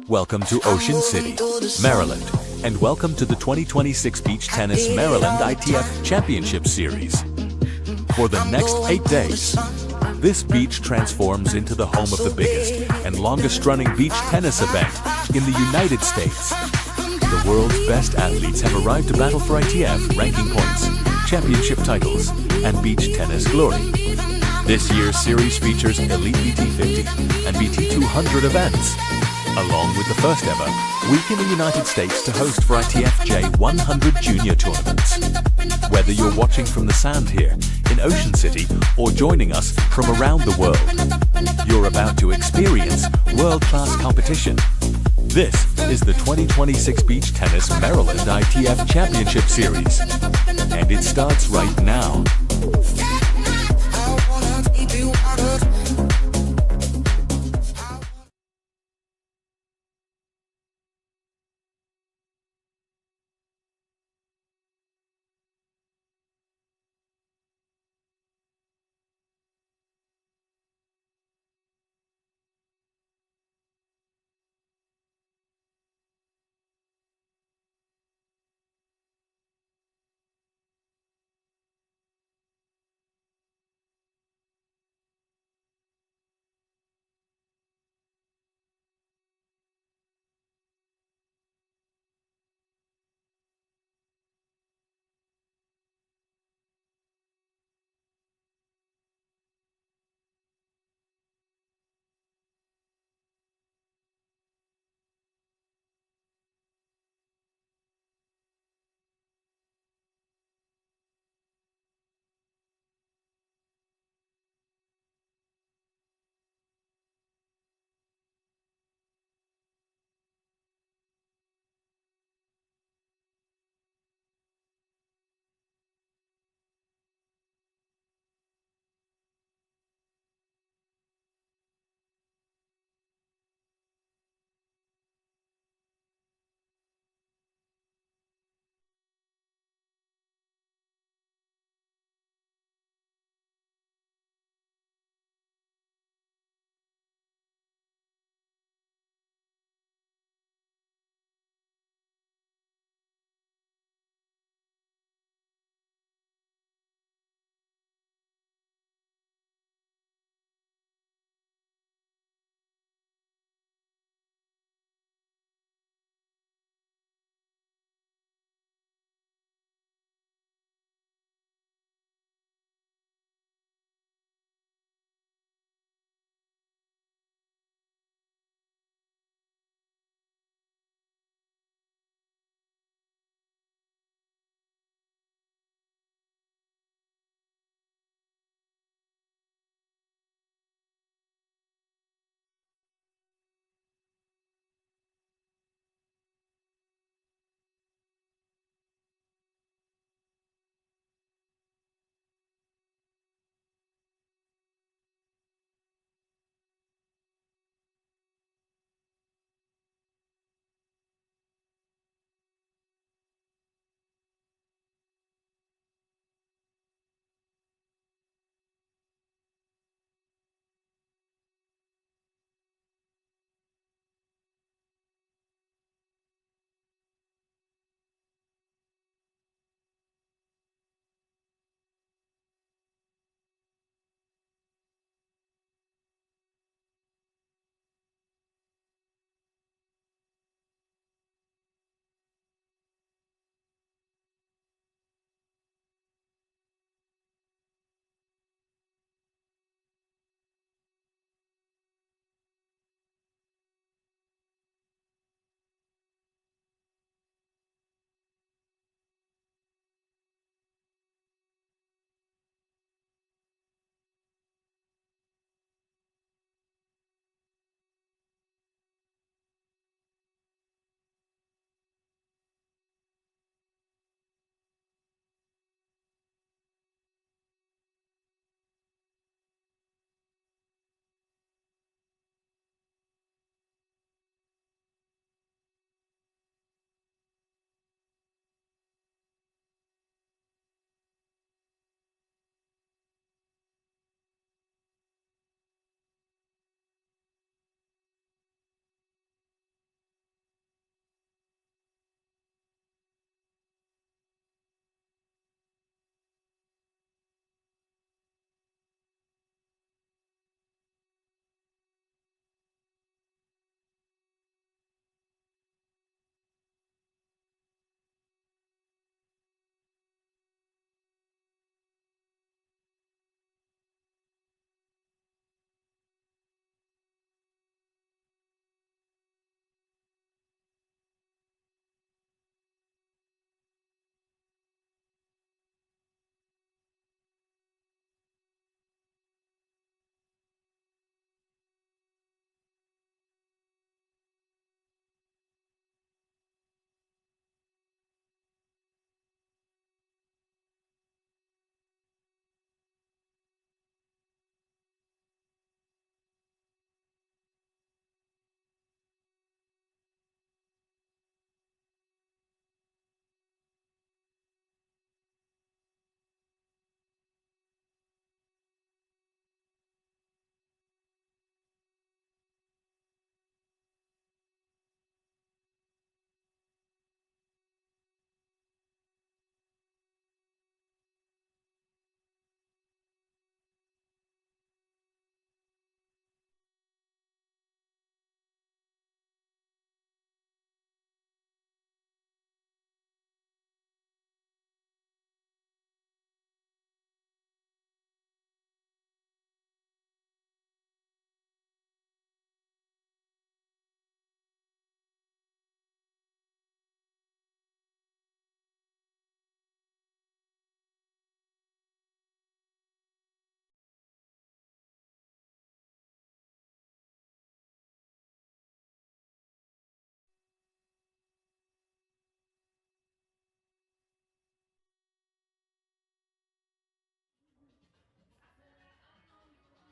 Welcome to Ocean City, Maryland, and welcome to the 2026 Beach Tennis Maryland ITF Championship Series. For the next 8 days, this beach transforms into the home of the biggest and longest-running beach tennis event in the United States. The world's best athletes have arrived to battle for ITF ranking points, championship titles, and beach tennis glory. This year's series features Elite BT50 and BT200 events, along with the first ever week in the United States to host for ITF J100 junior tournaments. Whether you're watching from the sand here in Ocean City or joining us from around the world, you're about to experience world-class competition. This is the 2026 Beach Tennis Maryland ITF Championship Series, and it starts right now.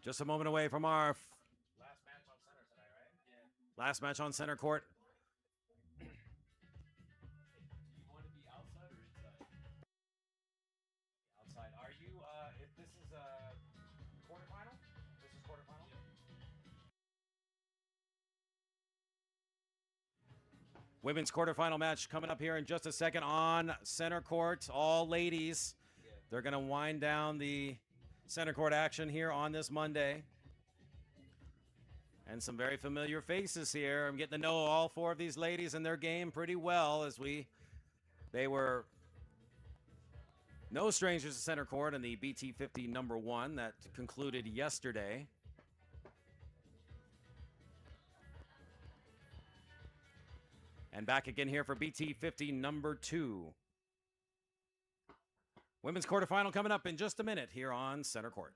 Just a moment away from our last match on center tonight, right? Yeah. Last match on center court. Do you want to be outside or inside? Outside. Are you, if this is a quarterfinal? This is quarterfinal? Yeah. Women's quarterfinal match coming up here in just a second on center court. All ladies. Yeah. They're going to wind down the center court action here on this Monday. And some very familiar faces here. I'm getting to know all four of these ladies and their game pretty well as they were no strangers to center court in the BT50 #1 that concluded yesterday. And back again here for BT50 #2. Women's quarterfinal coming up in just a minute here on center court.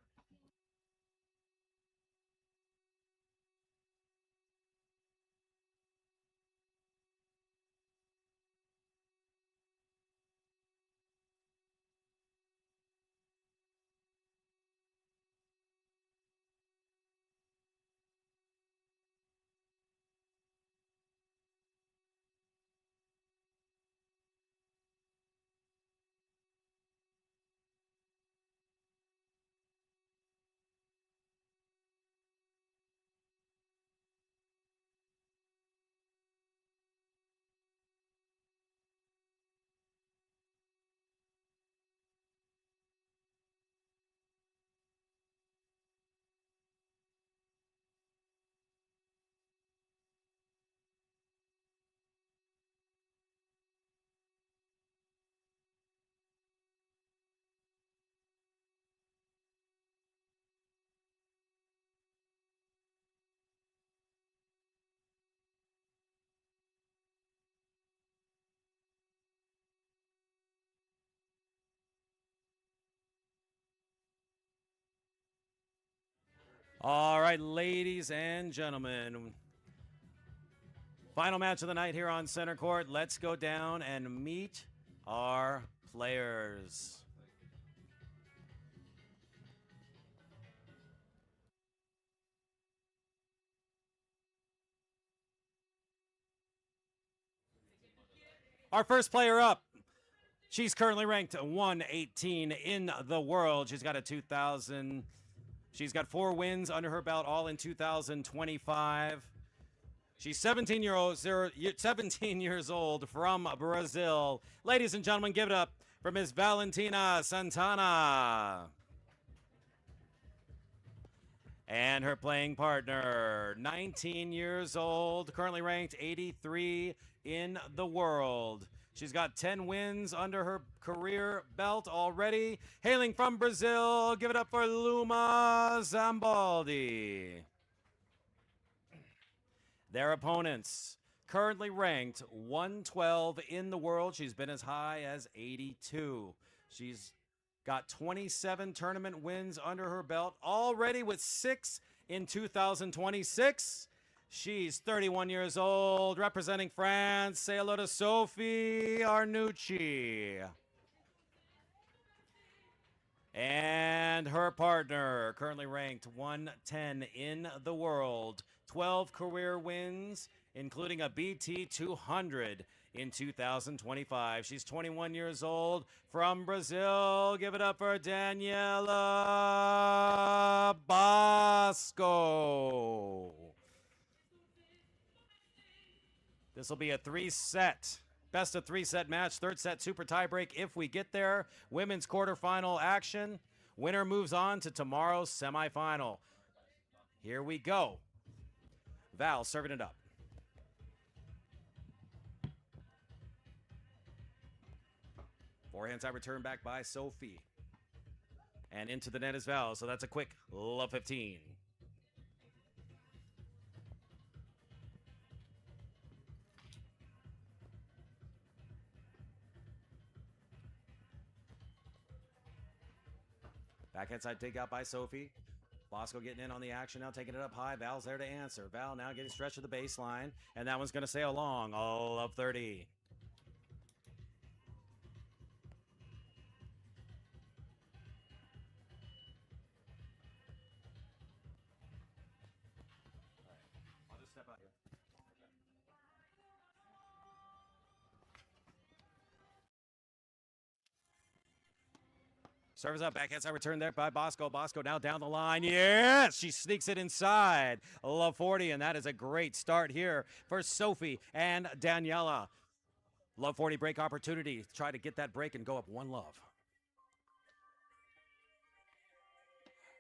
All right, ladies and gentlemen. Final match of the night here on center court. Let's go down and meet our players. Our first player up. She's currently ranked 118 in the world. She's got a 2000. She's got 4 wins under her belt, all in 2025. She's 17 years old from Brazil. Ladies and gentlemen, give it up for Miss Valentina Santana. And her playing partner, 19 years old, currently ranked 83 in the world. She's got 10 wins under her career belt already. Hailing from Brazil, give it up for Luma ZAMBALDI. Their opponents, currently ranked 112 in the world. She's been as high as 82. She's got 27 tournament wins under her belt already, with 6 in 2026. She's 31 years old, representing France. Say hello to Sophie ARNUTI. And her partner, currently ranked 110 in the world, 12 career wins, including a BT 200 in 2025. She's 21 years old, from Brazil. Give it up for Daniela BOZKO. This will be a 3-set, best of 3-set match. 3rd set super tiebreak if we get there. Women's quarterfinal action. Winner moves on to tomorrow's semifinal. Here we go. Val serving it up. Forehand side return back by Sophie. And into the net is Val, so that's a quick love 15. Backhand side takeout by Sophie. BOZKO getting in on the action now, taking it up high. Val's there to answer. Val now getting stretched to the baseline, and that one's going to sail long. All of 30. Serves up, backhand side return there by BOZKO. BOZKO now down the line. Yes, she sneaks it inside. Love 40, and that is a great start here for Sophie and Daniela. Love 40 break opportunity. Try to get that break and go up 1-love.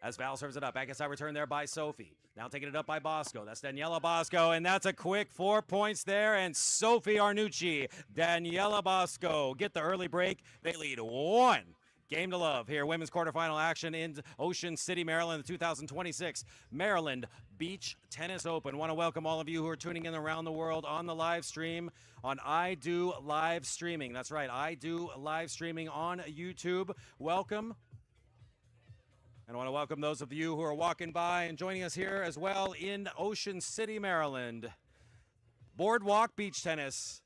As Val serves it up, backhand side return there by Sophie. Now taking it up by BOZKO. That's Daniela BOZKO, and that's a quick 4 points there. And Sophie ARNUTI, Daniela BOZKO get the early break. They lead 1 game to love here. Women's quarterfinal action in Ocean City, Maryland, the 2026 Maryland Beach Tennis Open. Want to welcome all of you who are tuning in around the world on the live stream on I Do Live Streaming. That's right, I Do Live Streaming on YouTube. Welcome. And I want to welcome those of you who are walking by and joining us here as well in Ocean City, Maryland. Boardwalk Beach Tennis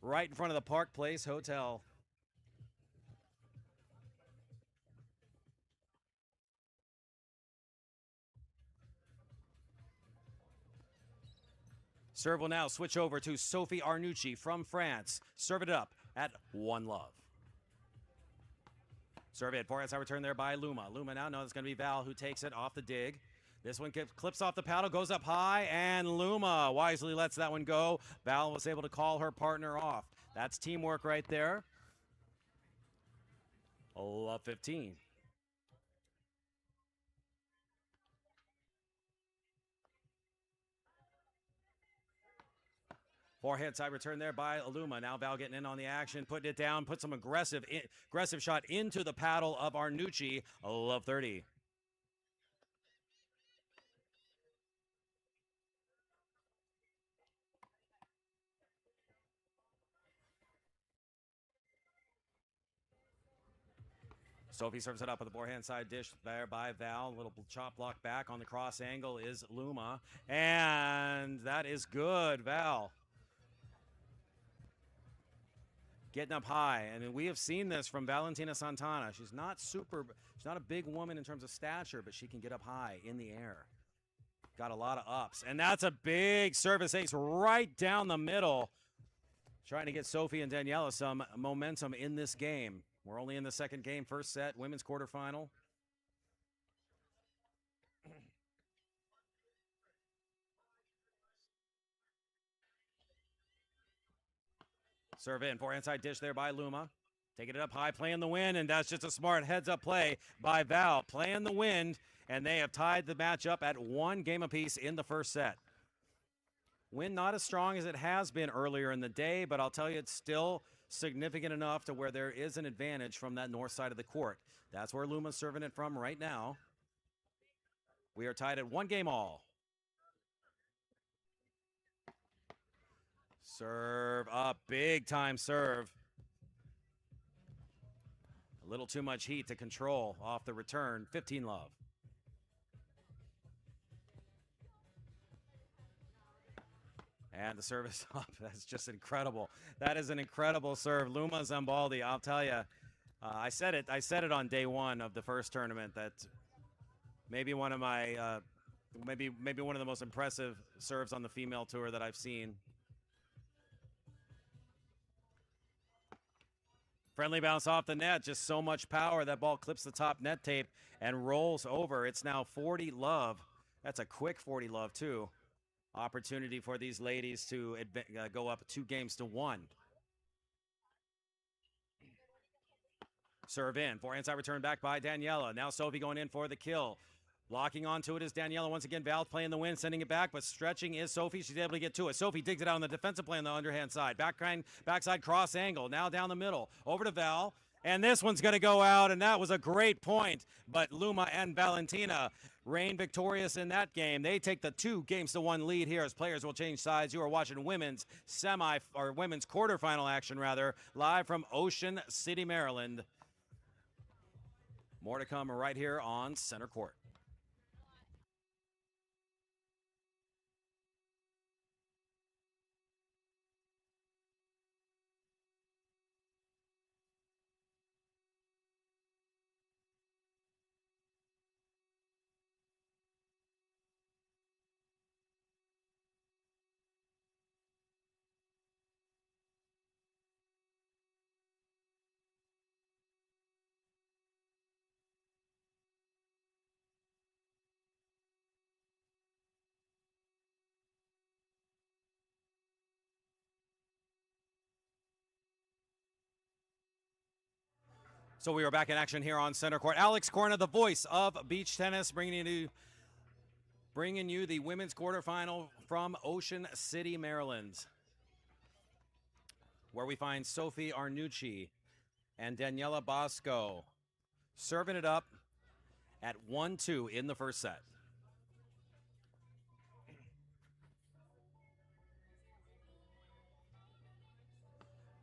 right in front of the Park Place Hotel. Serve will now switch over to Sophie ARNUTI from France. Serve it up at 1-love. Serve it. Forehand side return there by Luma. Luma now knows it's going to be Val who takes it off the dig. This one clips off the paddle, goes up high, and Luma wisely lets that one go. Val was able to call her partner off. That's teamwork right there. Love 15. Forehand side return there by Luma. Now Val getting in on the action, putting it down, put some aggressive shot into the paddle of ARNUTI. Love 30. Sophie serves it up with a forehand side dish there by Val. A little chop block back on the cross angle is Luma. And that is good, Val. Getting up high. And we have seen this from Valentina Santana. She's not a big woman in terms of stature, but she can get up high in the air. Got a lot of ups. And that's a big service ace right down the middle. Trying to get Sophie and Daniela some momentum in this game. We're only in the second game, first set, women's quarterfinal. Serve in, forehand side dish there by Luma. Taking it up high, playing the wind, and that's just a smart heads-up play by Val. Playing the wind, and they have tied the match up at 1 game apiece in the first set. Wind not as strong as it has been earlier in the day, but I'll tell you it's still significant enough to where there is an advantage from that north side of the court. That's where Luma's serving it from right now. We are tied at 1 game all. Serve up, big time serve. A little too much heat to control off the return. 15-love. And the service up. That's just incredible. That is an incredible serve. Luma ZAMBALDI, I'll tell you. I said it on day 1 of the first tournament that maybe one of my maybe one of the most impressive serves on the female tour that I've seen. Friendly bounce off the net, just so much power. That ball clips the top net tape and rolls over. It's now 40-love. That's a quick 40-love too. Opportunity for these ladies to go up 2 games to 1. Serve in. Forehand side return back by Daniela. Now Sophie going in for the kill. Locking onto it is Daniela. Once again, Val playing the win, sending it back, but stretching is Sophie. She's able to get to it. Sophie digs it out on the defensive play on the underhand side. Backside cross angle. Now down the middle. Over to Val. And this one's going to go out, and that was a great point. But Luma and Valentina reign victorious in that game. They take the 2 games to 1 lead here as players will change sides. You are watching women's women's quarterfinal action, live from Ocean City, Maryland. More to come right here on center court. So we are back in action here on center court. Alex Corna, the voice of beach tennis, bringing you the women's quarterfinal from Ocean City, Maryland, where we find Sophie Arnuti and Daniela BOZKO serving it up at 1-2 in the first set.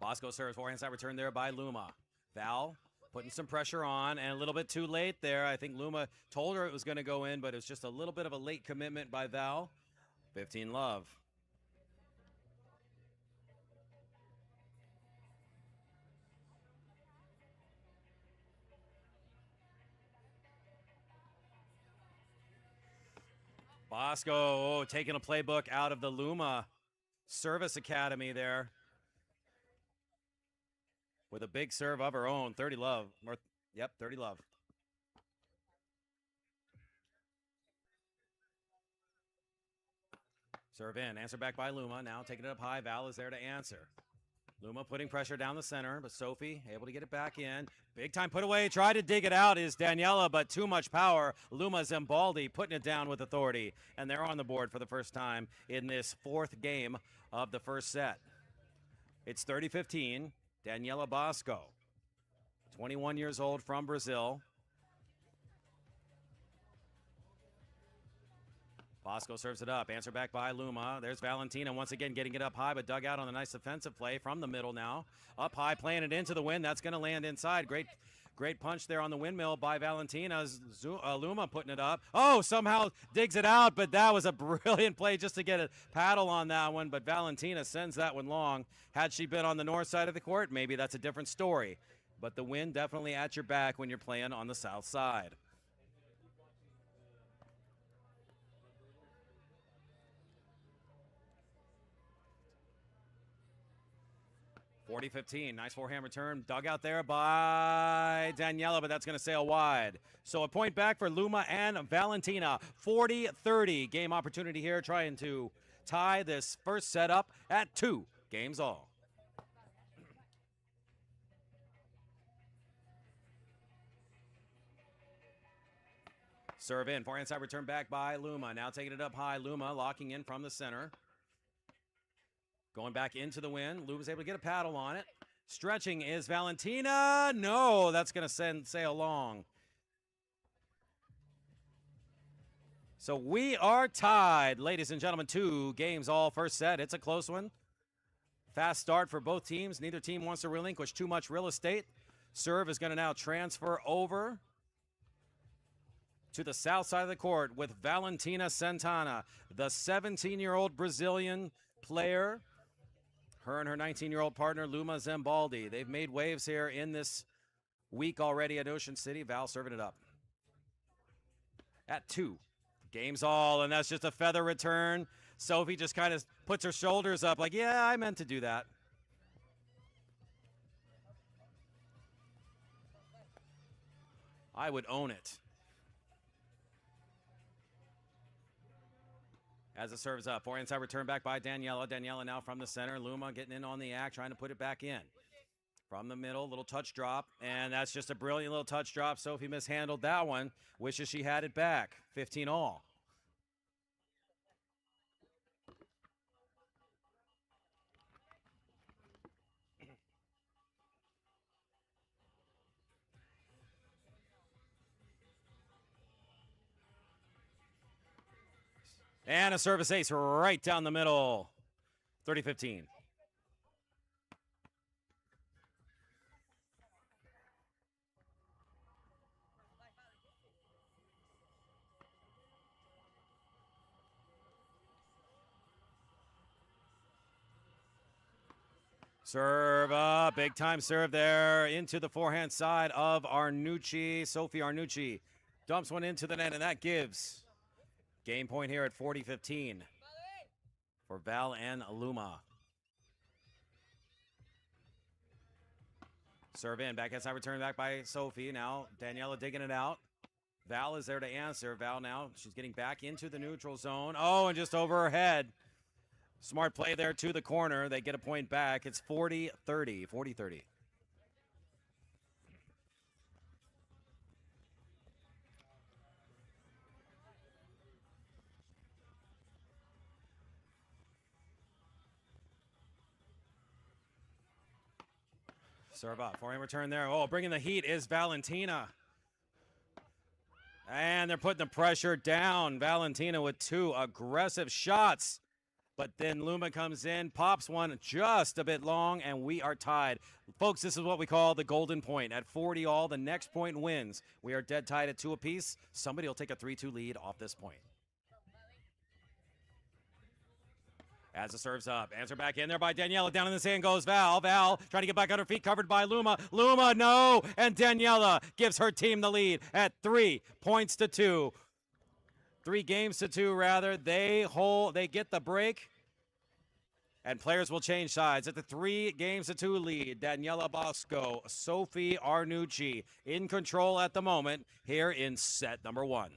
BOZKO serves forehand side return there by Luma. Val putting some pressure on, and a little bit too late there. I think Luma told her it was going to go in, but it was just a little bit of a late commitment by Val. 15-love. BOZKO taking a playbook out of the Luma Service Academy there, with a big serve of her own. 30-love. Yep, 30-love. Serve in. Answer back by Luma. Now taking it up high. Val is there to answer. Luma putting pressure down the center, but Sophie able to get it back in. Big time put away. Try to dig it out is Daniela, but too much power. Luma ZAMBALDI putting it down with authority, and they're on the board for the first time in this fourth game of the first set. It's 30-15. Daniela BOZKO, 21 years old, from Brazil. BOZKO serves it up. Answer back by Luma. There's Valentina once again getting it up high, but dug out on a nice defensive play from the middle now. Up high, playing it into the wind. That's going to land inside. Great punch there on the windmill by Valentina. Luma putting it up. Oh, somehow digs it out, but that was a brilliant play just to get a paddle on that one. But Valentina sends that one long. Had she been on the north side of the court, maybe that's a different story. But the wind definitely at your back when you're playing on the south side. (40-15). Nice forehand return. Dug out there by Daniela, but that's going to sail wide. So a point back for Luma and Valentina. 40-30. Game opportunity here, trying to tie this first set up at 2 games all. Serve in. Forehand side return back by Luma. Now taking it up high. Luma locking in from the center. Going back into the wind. Luma's able to get a paddle on it. Stretching is Valentina. No, that's going to sail long. So we are tied, ladies and gentlemen. 2 games all first set. It's a close one. Fast start for both teams. Neither team wants to relinquish too much real estate. Serve is going to now transfer over to the south side of the court with Valentina Santana, the 17-year-old Brazilian player. Her and her 19-year-old partner, Luma ZAMBALDI. They've made waves here in this week already at Ocean City. Val serving it up at 2 games all, and that's just a feather return. Sophie just kind of puts her shoulders up like, yeah, I meant to do that. I would own it. As it serves up. Forehand side return back by Daniela. Daniela now from the center. Luma getting in on the act, trying to put it back in. From the middle, little touch drop. And that's just a brilliant little touch drop. Sophie mishandled that one. Wishes she had it back. 15 all. And a service ace right down the middle. 30-15. Serve up. Big time serve there into the forehand side of Arnuti. Sophie Arnuti dumps one into the net, and that gives game point here at 40-15 for Val and Luma. Serve in. Backhand side return back by Sophie. Now Daniela digging it out. Val is there to answer. Val now, she's getting back into the neutral zone. Oh, and just over her head. Smart play there to the corner. They get a point back. It's 40-30. 40-30. Serve up. Forehand return there. Oh, bringing the heat is Valentina. And they're putting the pressure down. Valentina with 2 aggressive shots. But then Luma comes in, pops one just a bit long, and we are tied. Folks, this is what we call the golden point. At 40 all, the next point wins. We are dead tied at 2 apiece. Somebody will take a 3-2 lead off this point. As the serve's up, answer back in there by Daniela. Down in the sand goes Val. Val trying to get back on her feet, covered by Luma. Luma, no! And Daniela gives her team the lead at 3 points to 2. 3 games to 2, rather. They get the break, and players will change sides. At the 3 games to 2 lead, Daniela BOZKO, Sophie ARNUTI in control at the moment here in set number 1.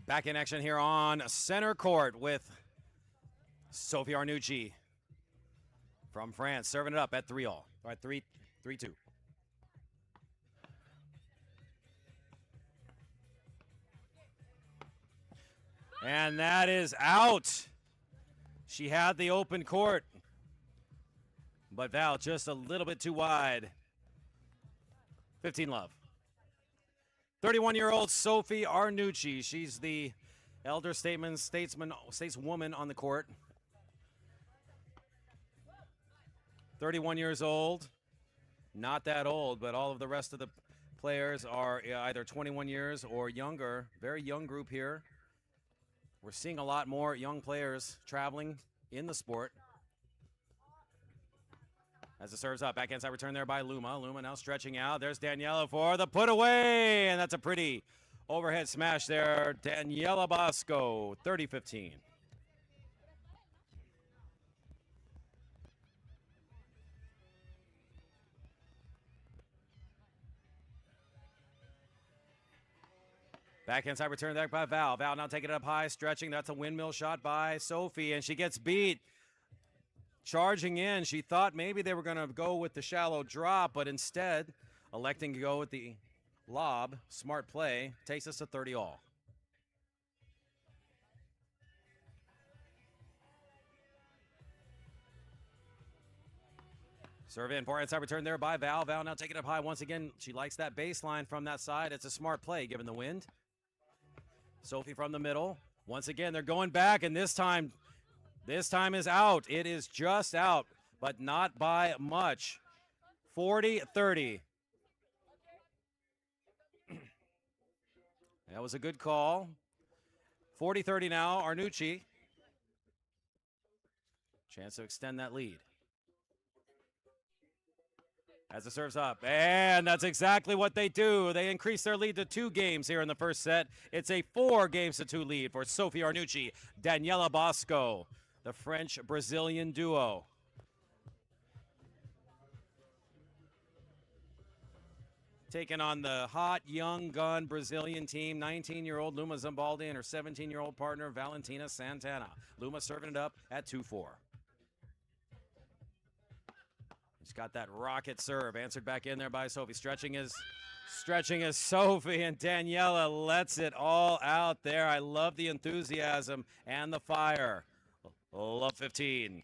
Back in action here on center court with Sophie ARNUTI from France, serving it up at 3 all. All right, 3-2. And that is out. She had the open court, but Val just a little bit too wide. 15 love. 31-year-old Sophie ARNUTI. She's the elder stateswoman on the court. 31 years old. Not that old, but all of the rest of the players are either 21 years or younger. Very young group here. We're seeing a lot more young players traveling in the sport. As it serves up, backhand side return there by Luma. Luma now stretching out. There's Daniela for the put away, and that's a pretty overhead smash there. Daniela BOZKO, 30-15. Backhand side return there by Val. Val now taking it up high, stretching. That's a windmill shot by Sophie, and she gets beat. Charging in, she thought maybe they were going to go with the shallow drop, but instead electing to go with the lob. Smart play. Takes us to 30 all. Serve in, forehand side return there by Val. Val now taking it up high once again. She likes that baseline from that side. It's a smart play given the wind. Sophie from the middle. Once again, they're going back, and this time is out. It is just out, but not by much. 40-30. That was a good call. 40-30 now, ARNUTI. Chance to extend that lead. As it serves up, and that's exactly what they do. They increase their lead to 2 games here in the first set. It's a 4 games to 2 lead for Sophie ARNUTI, Daniela BOZKO, the French-Brazilian duo. Taking on the hot young gun Brazilian team, 19-year-old Luma ZAMBALDI and her 17-year-old partner Valentina Santana. Luma serving it up at 2-4. She's got that rocket serve, answered back in there by Sophie. Stretching is Sophie, and Daniela lets it all out there. I love the enthusiasm and the fire. Love 15.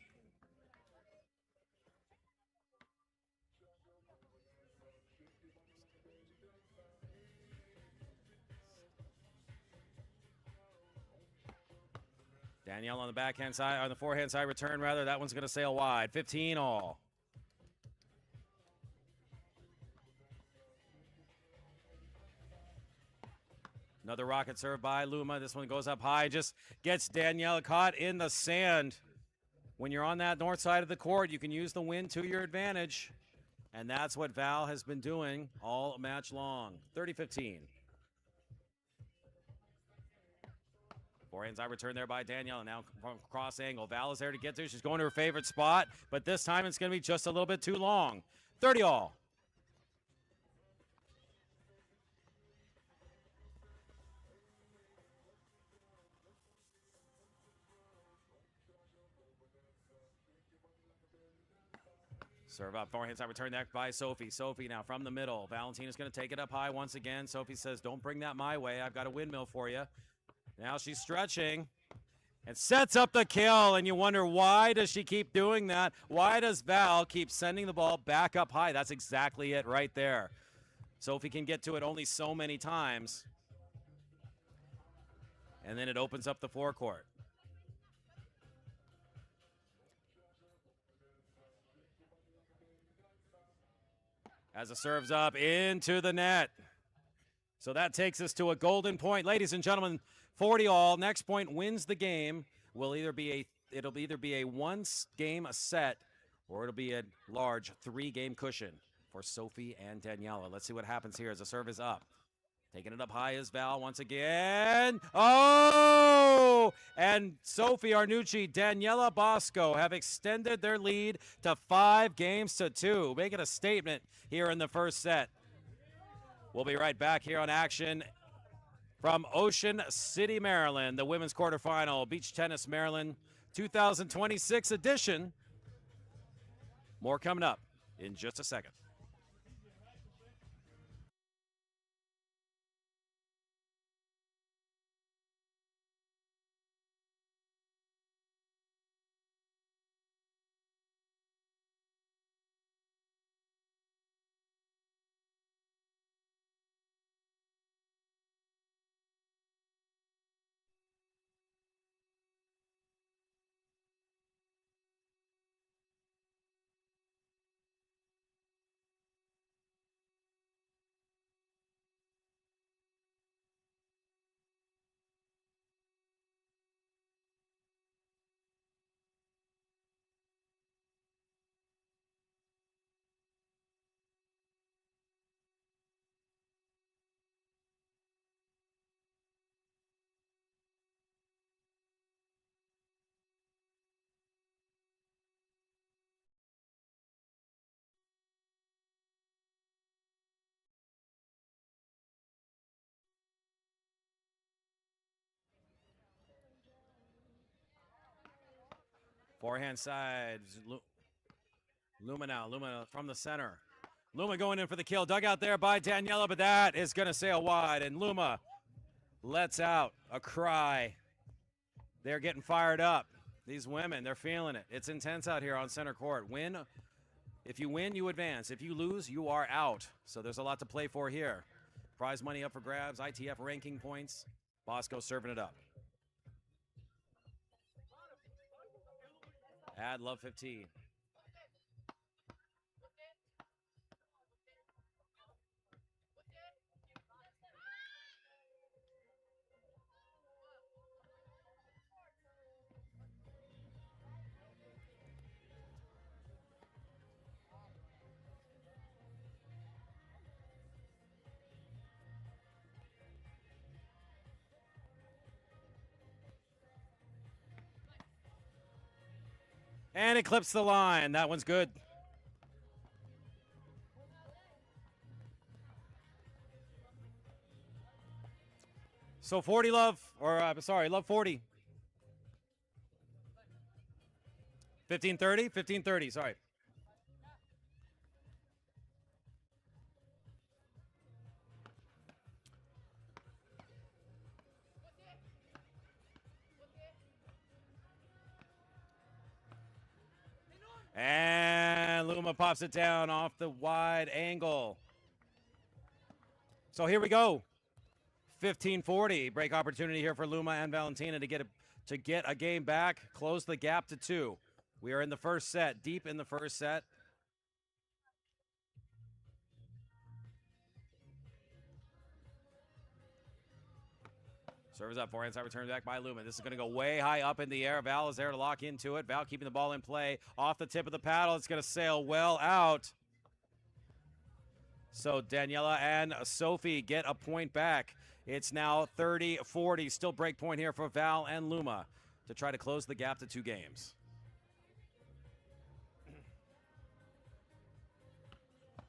Danielle on the backhand side, on the forehand side return rather. That one's going to sail wide. 15 all. Another rocket serve by Luma. This one goes up high, just gets Danielle caught in the sand. When you're on that north side of the court, you can use the wind to your advantage. And that's what Val has been doing all match long. 30-15. Forehands I return there by Danielle, and now from cross angle. Val is there to get to. She's going to her favorite spot, but this time it's going to be just a little bit too long. 30 all. Serve up, forehand side return that by Sophie. Sophie now from the middle. Valentina's going to take it up high once again. Sophie says, don't bring that my way. I've got a windmill for you. Now she's stretching and sets up the kill, and you wonder, why does she keep doing that? Why does Val keep sending the ball back up high? That's exactly it right there. Sophie can get to it only so many times, and then it opens up the forecourt. As it serves up into the net. So that takes us to a golden point. Ladies and gentlemen, 40 all. Next point wins the game. It'll either be a one game a set, or it'll be a large 3-game cushion for Sophie and Daniela. Let's see what happens here as the serve is up. Taking it up high is Val once again. Oh! And Sophie Arnuti, Daniela BOZKO have extended their lead to 5-2, making a statement here in the first set. We'll be right back here on action from Ocean City, Maryland, the women's quarterfinal, Beach Tennis Maryland 2026 edition. More coming up in just a second. Forehand side, Luma now, Luma from the center. Luma going in for the kill, dug out there by Daniela, but that is going to sail wide, and Luma lets out a cry. They're getting fired up. These women, they're feeling it. It's intense out here on center court. If you win, you advance. If you lose, you are out. So there's a lot to play for here. Prize money up for grabs, ITF ranking points. BOZKO serving it up. Add love 15. And it clips the line. That one's good. So 40 love, or sorry, love 40. 15-30, 15-30, sorry. And Luma pops it down off the wide angle. So here we go. 15-40. Break opportunity here for Luma and Valentina to get to get a game back, close the gap to 2. We are in the first set, deep in the first set. Serves up, forehand side return back by Luma. This is going to go way high up in the air. Val is there to lock into it. Val keeping the ball in play. Off the tip of the paddle, it's going to sail well out. So Daniela and Sophie get a point back. It's now 30-40. Still break point here for Val and Luma to try to close the gap to 2 games.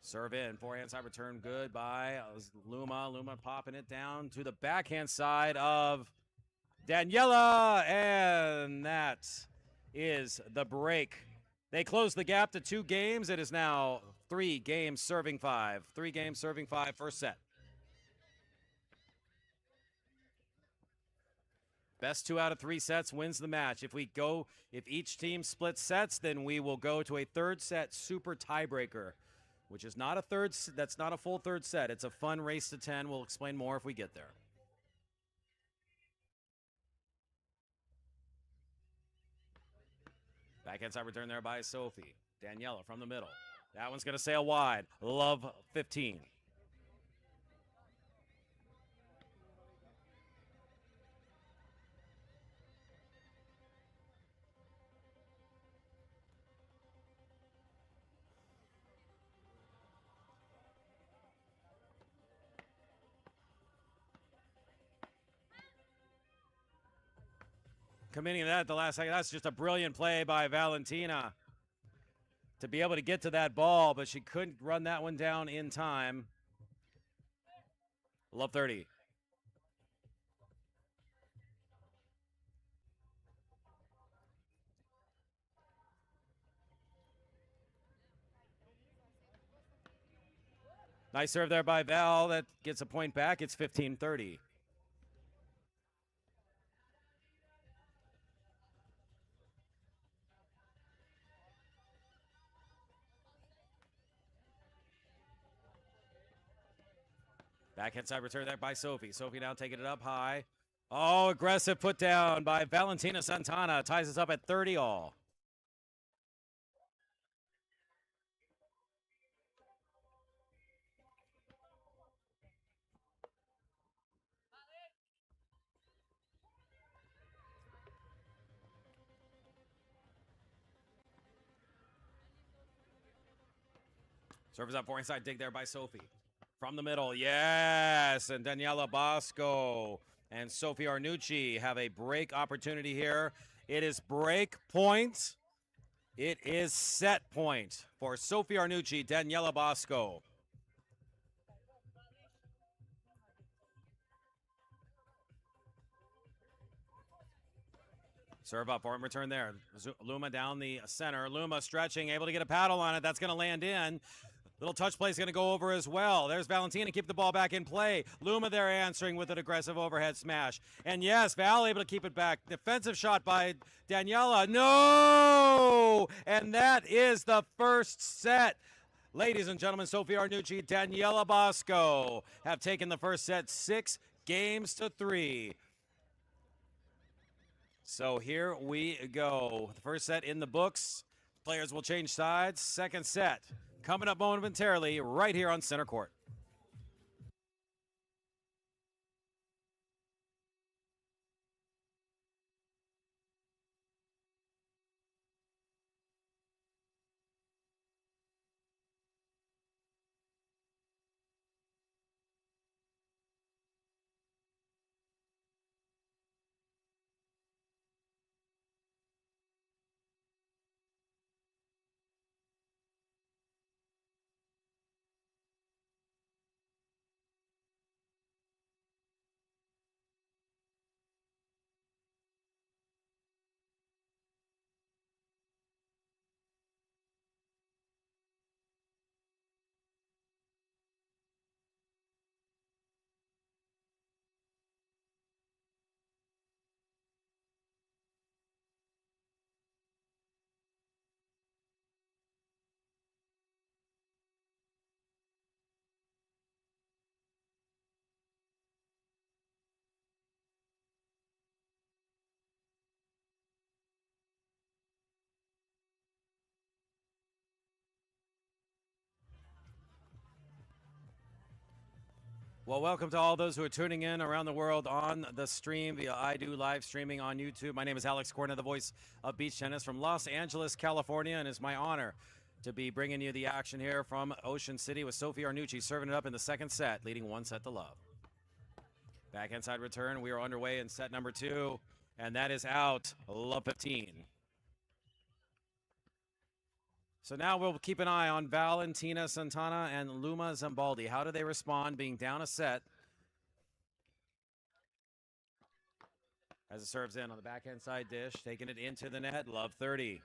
Serve in, forehand side return good by Luma. Luma popping it down to the backhand side of Daniela, and that is the break. They close the gap to 2 games. It is now 3 games serving 5. 3 games serving 5, first set. Best 2 out of 3 sets wins the match. If each team splits sets, then we will go to a 3rd set super tiebreaker, which is not that's not a full 3rd set. It's a fun race to 10. We'll explain more if we get there. Backhand side return there by Sophie. Daniela from the middle. That one's going to sail wide. Love 15. Committing that at the last second. That's just a brilliant play by Valentina to be able to get to that ball, but she couldn't run that one down in time. Love 30. Nice serve there by Val. That gets a point back. It's 15-30. Backhand side return there by Sophie. Sophie now taking it up high. Oh, aggressive put down by Valentina Santana. Ties us up at 30 all. Serves up forehand side dig there by Sophie. From the middle, yes, and Daniela BOZKO and Sophie Arnuti have a break opportunity here. It is break point. It is set point for Sophie Arnuti, Daniela BOZKO. Serve up, forehand return there. Luma down the center. Luma stretching, able to get a paddle on it. That's going to land in. Little touch play is going to go over as well. There's Valentina, keep the ball back in play. Luma there answering with an aggressive overhead smash. And yes, Val able to keep it back. Defensive shot by Daniela. No! And that is the first set. Ladies and gentlemen, Sophie Arnuti, Daniela BOZKO have taken the first set 6-3. So here we go. The first set in the books. Players will change sides. Second set coming up momentarily right here on center court. Well, welcome to all those who are tuning in around the world on the stream via I Do live streaming on YouTube. My name is Alex Corna, the voice of beach tennis from Los Angeles, California, and it's my honor to be bringing you the action here from Ocean City with Sophie ARNUTI serving it up in the second set, leading 1-0. Backhand side return. We are underway in set number 2, and that is out, La Petine. So now we'll keep an eye on Valentina Santana and Luma Zambaldi. How do they respond being down a set? As it serves in on the backhand side dish, taking it into the net, love 30.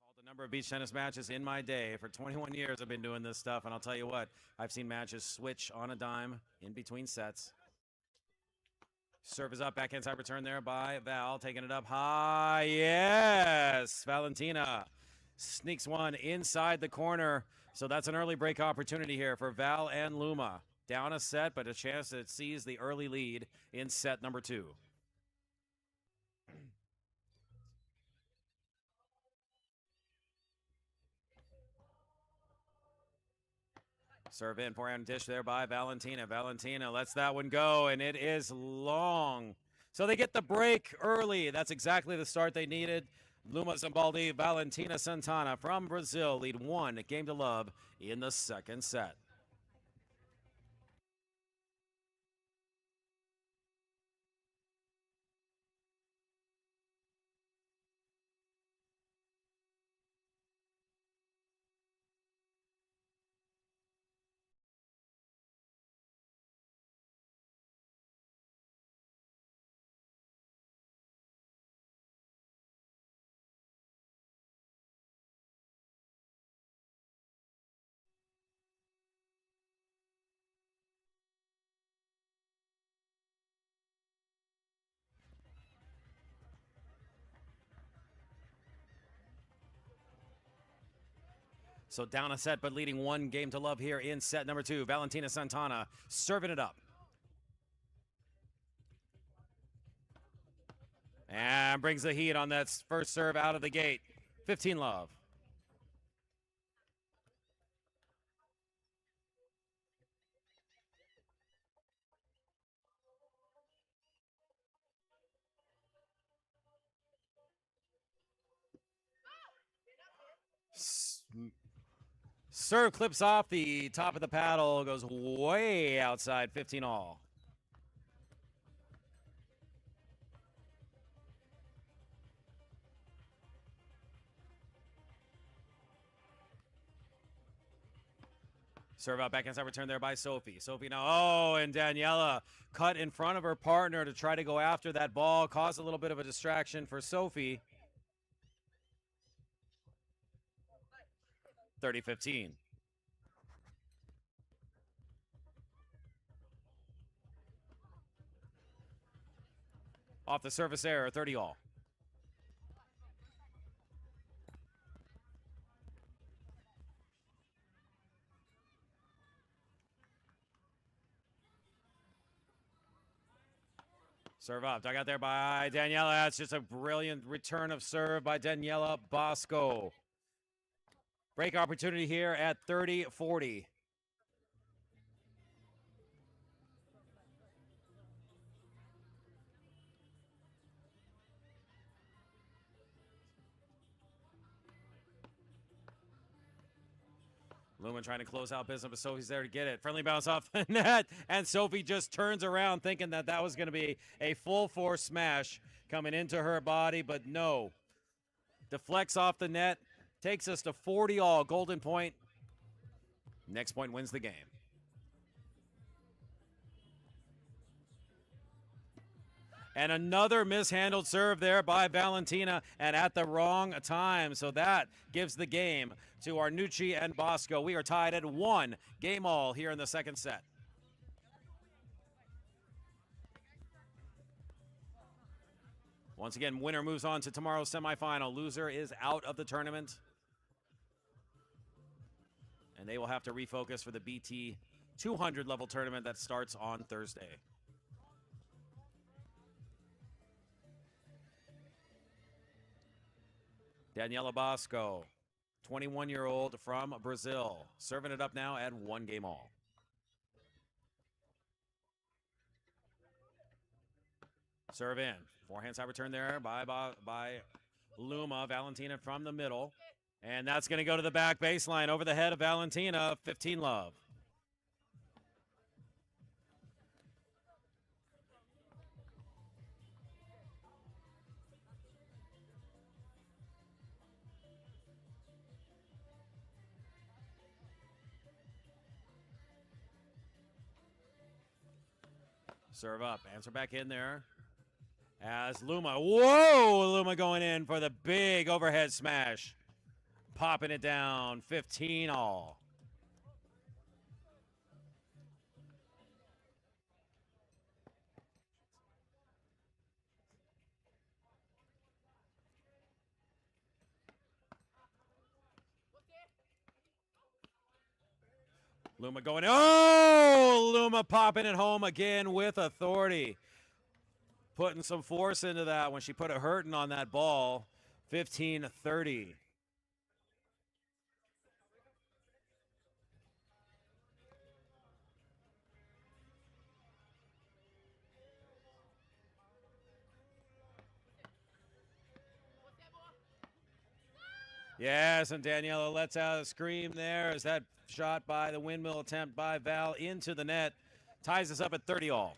Called a number of beach tennis matches in my day. For 21 years I've been doing this stuff, and I'll tell you what, I've seen matches switch on a dime in between sets. Serve is up, backhand side return there by Val, taking it up high. Yes, Valentina sneaks one inside the corner. So that's an early break opportunity here for Val and Luma. Down a set, but a chance to seize the early lead in set number 2. Serve in, forehand dish there by Valentina. Valentina lets that one go, and it is long. So they get the break early. That's exactly the start they needed. Luma Zambaldi, Valentina Santana from Brazil lead 1-0 in the second set. So down a set, but leading 1-0 here in set number 2. Valentina Santana serving it up. And brings the heat on that first serve out of the gate. 15-love. Serve clips off the top of the paddle, goes way outside, 15-all. Serve out, backhand side return there by Sophie. Sophie now, oh, and Daniela cut in front of her partner to try to go after that ball, caused a little bit of a distraction for Sophie. 30-15. Off the service error, 30-all. Serve up, dug out there by Daniela. That's just a brilliant return of serve by Daniela BOZKO. Break opportunity here at 30-40. Lumen trying to close out business, but Sophie's there to get it. Friendly bounce off the net, and Sophie just turns around thinking that that was going to be a full force smash coming into her body, but no. Deflects off the net, takes us to 40-all, golden point. Next point wins the game. And another mishandled serve there by Valentina, and at the wrong time. So that gives the game to ARNUTI and BOZKO. We are tied at 1-all here in the second set. Once again, winner moves on to tomorrow's semifinal. Loser is out of the tournament. And they will have to refocus for the BT 200 level tournament that starts on Thursday. Daniela BOZKO, 21-year-old from Brazil, serving it up now at 1 game all. Serve in. Forehand side return there by Luma. Valentina from the middle. And that's going to go to the back baseline over the head of Valentina. 15 love. Serve up. Answer back in there. As Luma. Whoa! Luma going in for the big overhead smash. Popping it down. 15 all. Luma going, oh! Luma popping it home again with authority. Putting some force into that when she put a hurting on that ball. 15-30. Yes, and Daniela lets out a scream there as that shot by the windmill attempt by Val into the net ties us up at 30 all.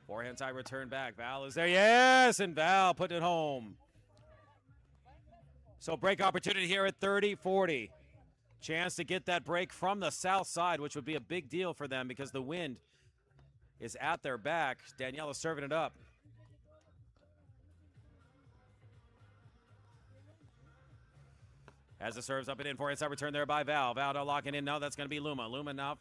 Forehand side return back. Val is there. Yes, and Val put it home. So break opportunity here at 30-40. Chance to get that break from the south side, which would be a big deal for them because the wind is at their back. Daniela serving it up. As the serves up and in, forehand side return there by Val. Val now locking in. No, that's going to be Luma. Luma now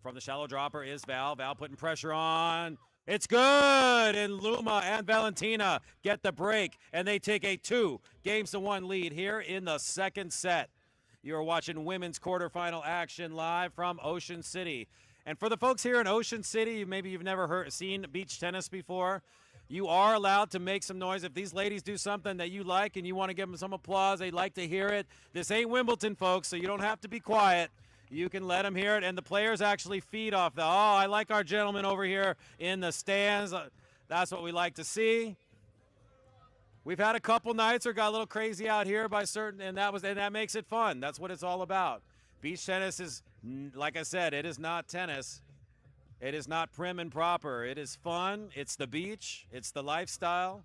from the shallow dropper is Val. Val putting pressure on. It's good, and Luma and Valentina get the break, and they take a 2-1 lead here in the second set. You're watching women's quarterfinal action live from Ocean City. And for the folks here in Ocean City, maybe you've never seen beach tennis before, you are allowed to make some noise. If these ladies do something that you like and you want to give them some applause, they'd like to hear it. This ain't Wimbledon, folks, so you don't have to be quiet. You can let them hear it, and the players actually feed off the, oh, I like our gentlemen over here in the stands. That's what we like to see. We've had a couple nights that got a little crazy out here by certain, and that makes it fun. That's what it's all about. Beach tennis is, like I said, it is not tennis. It is not prim and proper. It is fun. It's the beach. It's the lifestyle.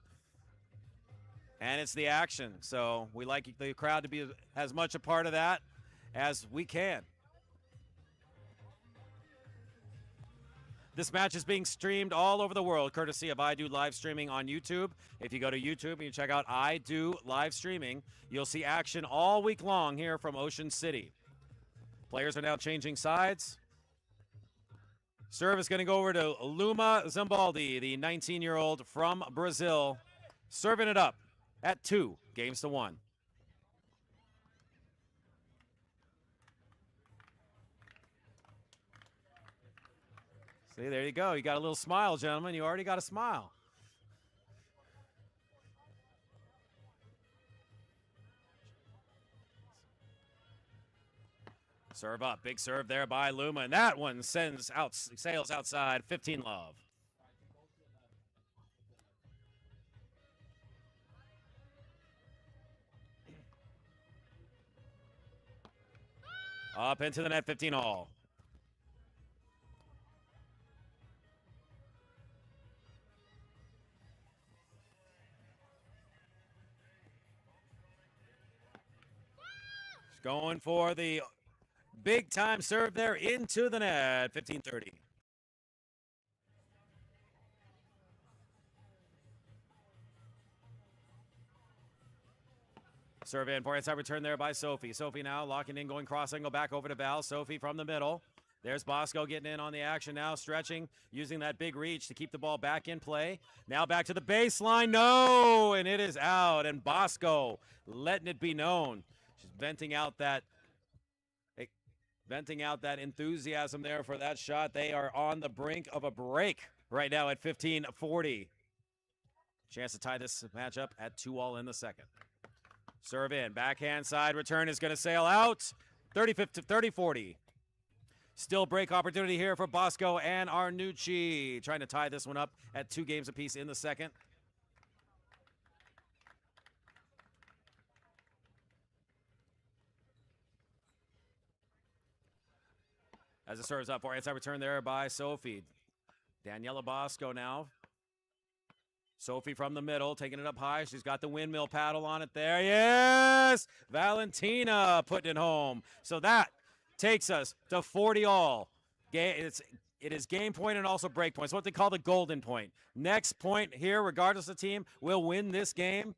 And it's the action. So we like the crowd to be as much a part of that as we can. This match is being streamed all over the world, courtesy of I Do Live Streaming on YouTube. If you go to YouTube and you check out I Do Live Streaming, you'll see action all week long here from Ocean City. Players are now changing sides. Serve is going to go over to Luma ZAMBALDI, the 19-year-old from Brazil, serving it up at 2-1. See, there you go. You got a little smile, gentlemen. You already got a smile. Serve up. Big serve there by Luma. And that one sails outside. 15 love. Up into the net. 15 all. Going for the big time serve there into the net. 15-30. Serve in. Forehand side return there by Sophie. Sophie now locking in, going cross angle back over to Val. Sophie from the middle. There's BOZKO getting in on the action now, stretching, using that big reach to keep the ball back in play. Now back to the baseline. No, and it is out. And BOZKO letting it be known. She's venting out that enthusiasm there for that shot. They are on the brink of a break right now at 15-40. Chance to tie this matchup at 2-all in the second. Serve in, backhand side return is going to sail out. 30-40. Still break opportunity here for BOZKO and ARNUTI. Trying to tie this one up at 2 games apiece in the second. As it serves up for inside return there by Sophie. Daniela BOZKO now. Sophie from the middle, taking it up high. She's got the windmill paddle on it there. Yes! Valentina putting it home. So that takes us to 40-all. It is game point and also break point. It's what they call the golden point. Next point here, regardless of team, will win this game.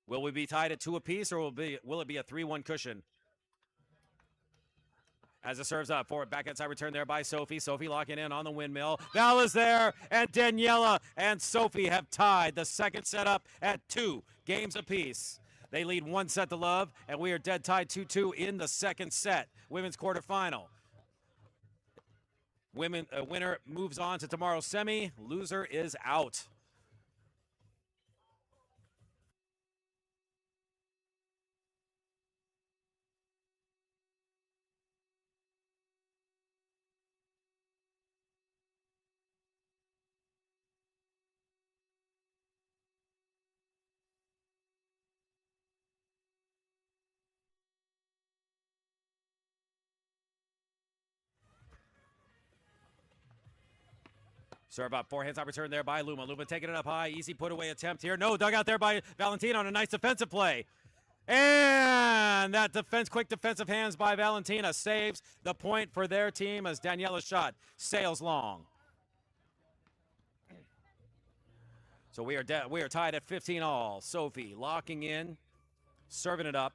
Will we be tied at 2 apiece, or will it be a 3-1 cushion? As it serves up for it, back inside return there by Sophie. Sophie locking in on the windmill. Val is there, and Daniela and Sophie have tied the second set up at 2 games apiece. They lead 1 set to love, and we are dead tied 2-2 in the second set. Women's quarterfinal. Winner moves on to tomorrow's semi. Loser is out. Serve up, forehand side return there by Luma. Luma taking it up high, easy put away attempt here. No, dug out there by Valentina on a nice defensive play. And that quick defensive hands by Valentina saves the point for their team as Daniela's shot sails long. So we are tied at 15-all. Sophie locking in, serving it up.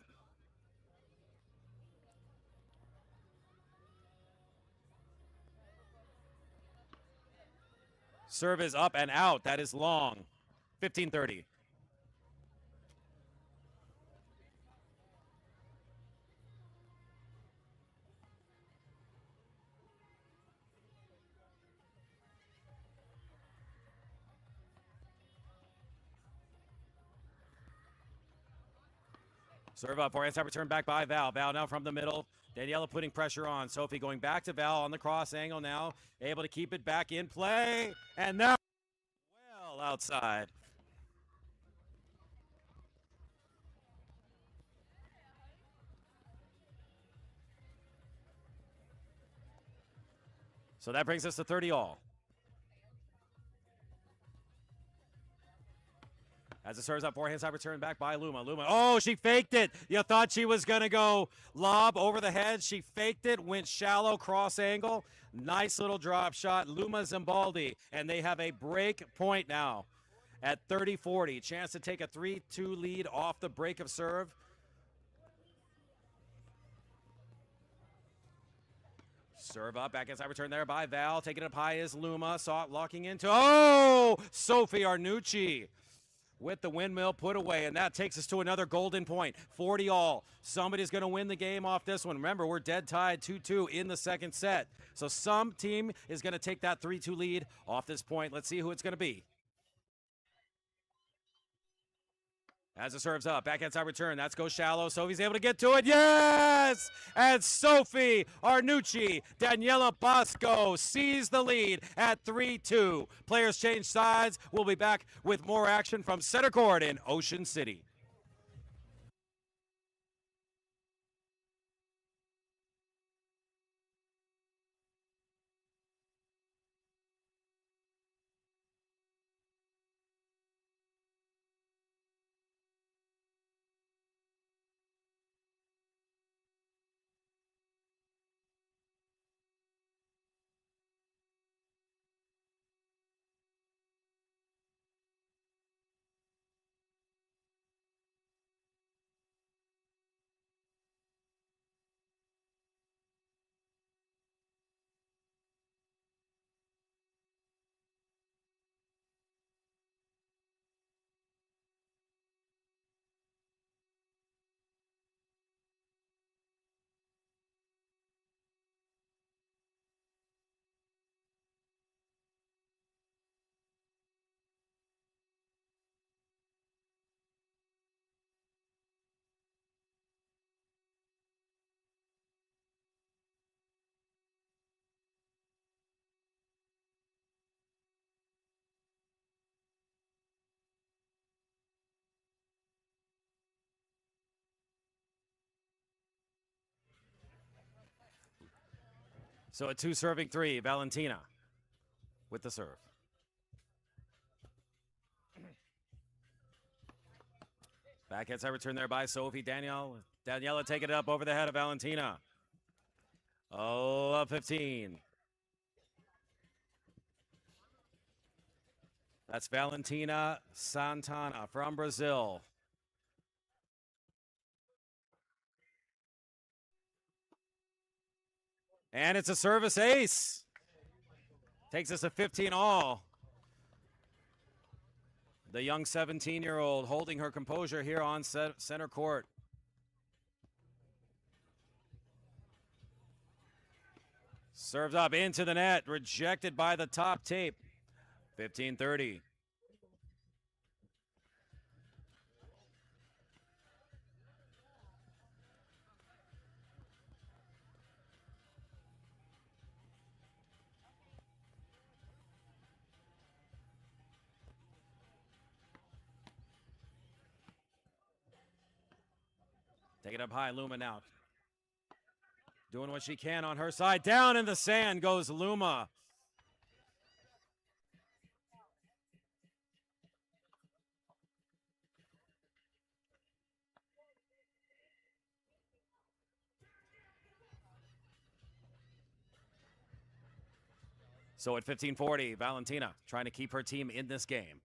Serve is up and out. That is long. 15-30. Serve up, forehand side return back by Val. Val now from the middle. Daniela putting pressure on. Sophie going back to Val on the cross angle now. Able to keep it back in play. And now, well outside. So that brings us to 30-all. As it serves up, forehand side return back by Luma. Luma, oh, she faked it. You thought she was going to go lob over the head. She faked it, went shallow, cross angle. Nice little drop shot. Luma ZAMBALDI, and they have a break point now at 30-40. Chance to take a 3-2 lead off the break of serve. Serve up, back inside return there by Val. Taking it up high is Luma. Saw it locking into, oh, Sophie ARNUTI with the windmill put away, and that takes us to another golden point. 40-all. Somebody's going to win the game off this one. Remember, we're dead tied 2-2 in the second set. So some team is going to take that 3-2 lead off this point. Let's see who it's going to be. As it serves up, backhand side return, that's go shallow. Sophie's able to get to it, yes! And Sophie ARNUTI, Daniela BOZKO sees the lead at 3-2. Players change sides. We'll be back with more action from center court in Ocean City. So a 2 serving 3, Valentina with the serve. Backhand side return there by Sophie. Daniela taking it up over the head of Valentina. Oh, 15. That's Valentina Santana from Brazil. And it's a service ace. Takes us to 15 all. The young 17-year-old holding her composure here on center court. Serves up into the net, rejected by the top tape. 15-30. Take it up high, Luma now. Doing what she can on her side. Down in the sand goes Luma. So at 15-40, Valentina trying to keep her team in this game.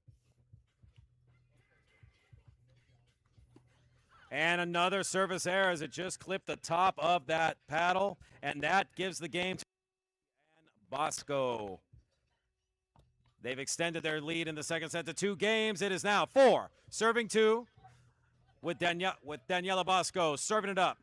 And another service error as it just clipped the top of that paddle, and that gives the game to BOZKO. They've extended their lead in the second set to 2 games. It is now 4, serving 2 with Daniela BOZKO serving it up.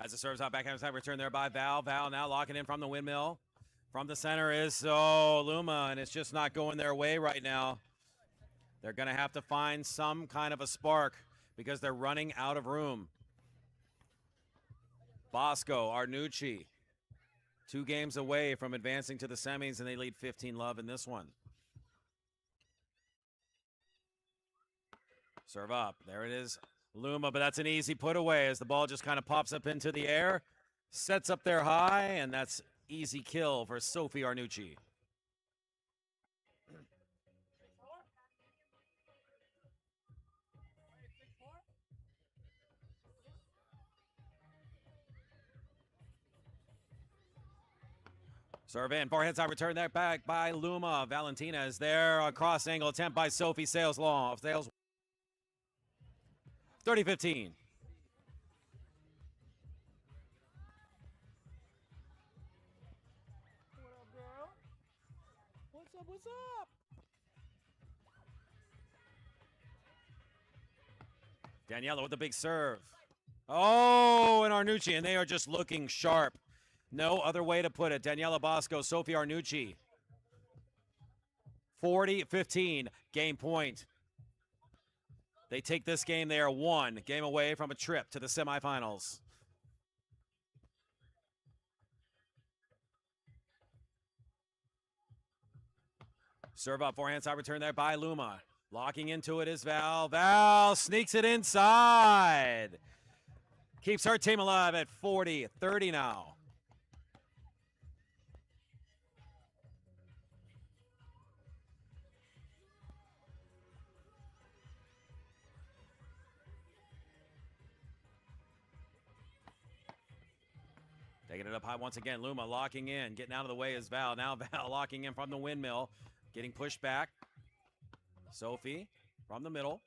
As it serves out, backhand side return there by Val. Val now locking in from the windmill. From the center is Luma, and it's just not going their way right now. They're going to have to find some kind of a spark because they're running out of room. BOZKO, ARNUTI, 2 games away from advancing to the semis, and they lead 15-love in this one. Serve up. There it is. Luma, but that's an easy put away as the ball just kind of pops up into the air, sets up there high, and that's easy kill for Sophie ARNUTI. Serve in, forehand side return there back by Luma. Valentina is there. A cross angle attempt by Sophie sails long. 30-15. What up, girl? What's up? What's up? Daniela with the big serve. Oh, and ARNUTI, and they are just looking sharp. No other way to put it. Daniela BOZKO, Sophie ARNUTI. 40-15, game point. They take this game. They are 1 game away from a trip to the semifinals. Serve up, forehand side return there by Luma. Locking into it is Val. Val sneaks it inside. Keeps her team alive at 40-30 now. Taking it up high once again. Luma locking in. Getting out of the way is Val. Now Val locking in from the windmill. Getting pushed back. Sophie from the middle.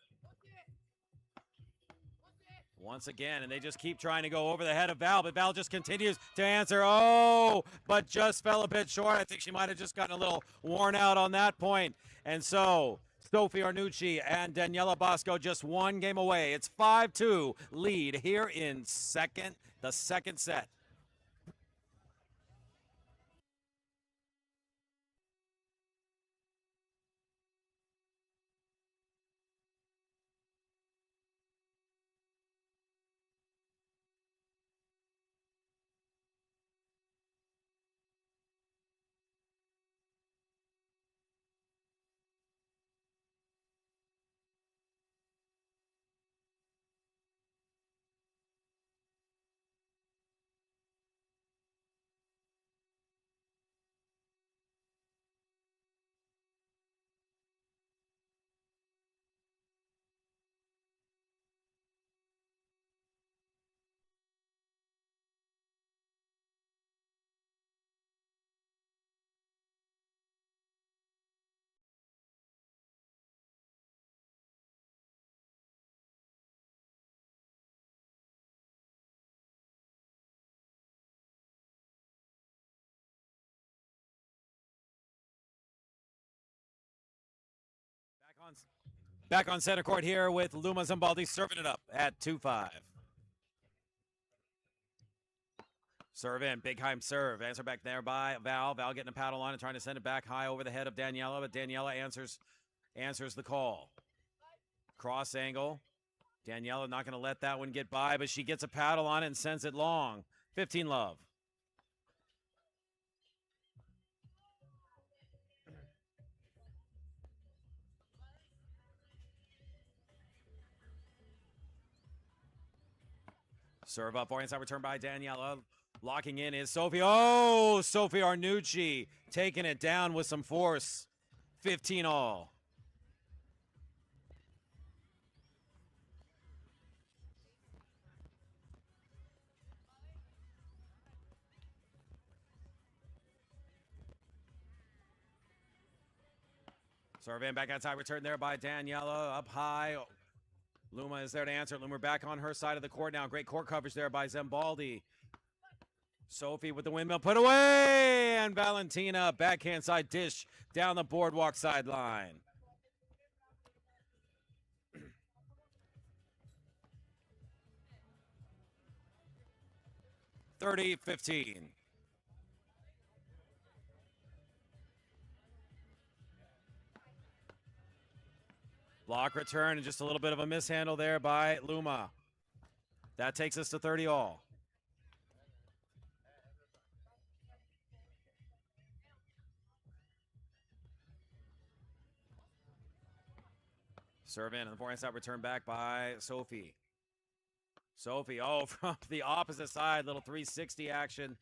Once again, and they just keep trying to go over the head of Val, but Val just continues to answer. Oh, but just fell a bit short. I think she might have just gotten a little worn out on that point. And so Sophie ARNUTI and Daniela BOZKO just 1 game away. It's 5-2 lead here in the second set. Back on center court here with Luma ZAMBALDI serving it up at 2-5. Serve in, big Heim serve. Answer back there by Val. Val getting a paddle on and trying to send it back high over the head of Daniela, but Daniela answers the call. Cross angle. Daniela not going to let that one get by, but she gets a paddle on it and sends it long. 15-love. Serve up, orient side return by Daniela. Locking in is Sophie. Oh, Sophie Arnuti taking it down with some force. 15-all. Serve in, back outside, return there by Daniela, up high. Luma is there to answer. Luma back on her side of the court now. Great court coverage there by ZAMBALDI. Sophie with the windmill put away, and Valentina backhand side dish down the boardwalk sideline. (30-15). Block return and just a little bit of a mishandle there by Luma. That takes us to 30-all. Serve in and the forehand side return back by Sophie. Sophie, oh, from the opposite side, little 360 action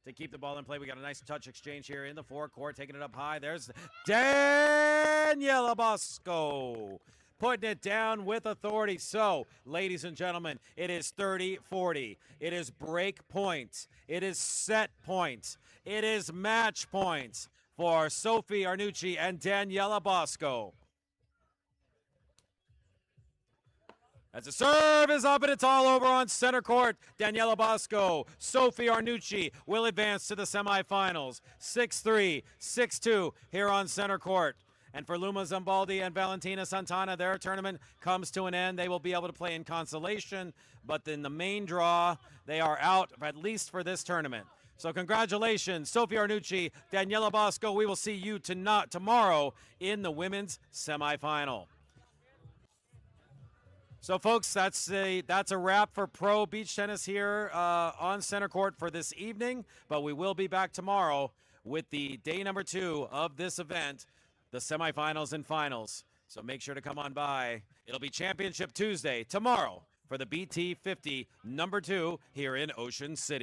to keep the ball in play. We got a nice touch exchange here in the forecourt, taking it up high. There's Daniela BOZKO putting it down with authority. So, ladies and gentlemen, it is 30-40. It is break point. It is set point. It is match point for Sophie Arnuti and Daniela BOZKO. As the serve is up and it's all over on center court, Daniela BOZKO, Sophie Arnuti will advance to the semifinals. 6-3, 6-2 here on center court. And for Luma ZAMBALDI and Valentina Santana, their tournament comes to an end. They will be able to play in consolation, but in the main draw, they are out, at least for this tournament. So congratulations, Sophie Arnuti, Daniela BOZKO. We will see you tomorrow in the women's semifinal. So, folks, that's a wrap for pro beach tennis here on center court for this evening. But we will be back tomorrow with the day number 2 of this event, the semifinals and finals. So make sure to come on by. It'll be Championship Tuesday tomorrow for the BT50 number 2 here in Ocean City.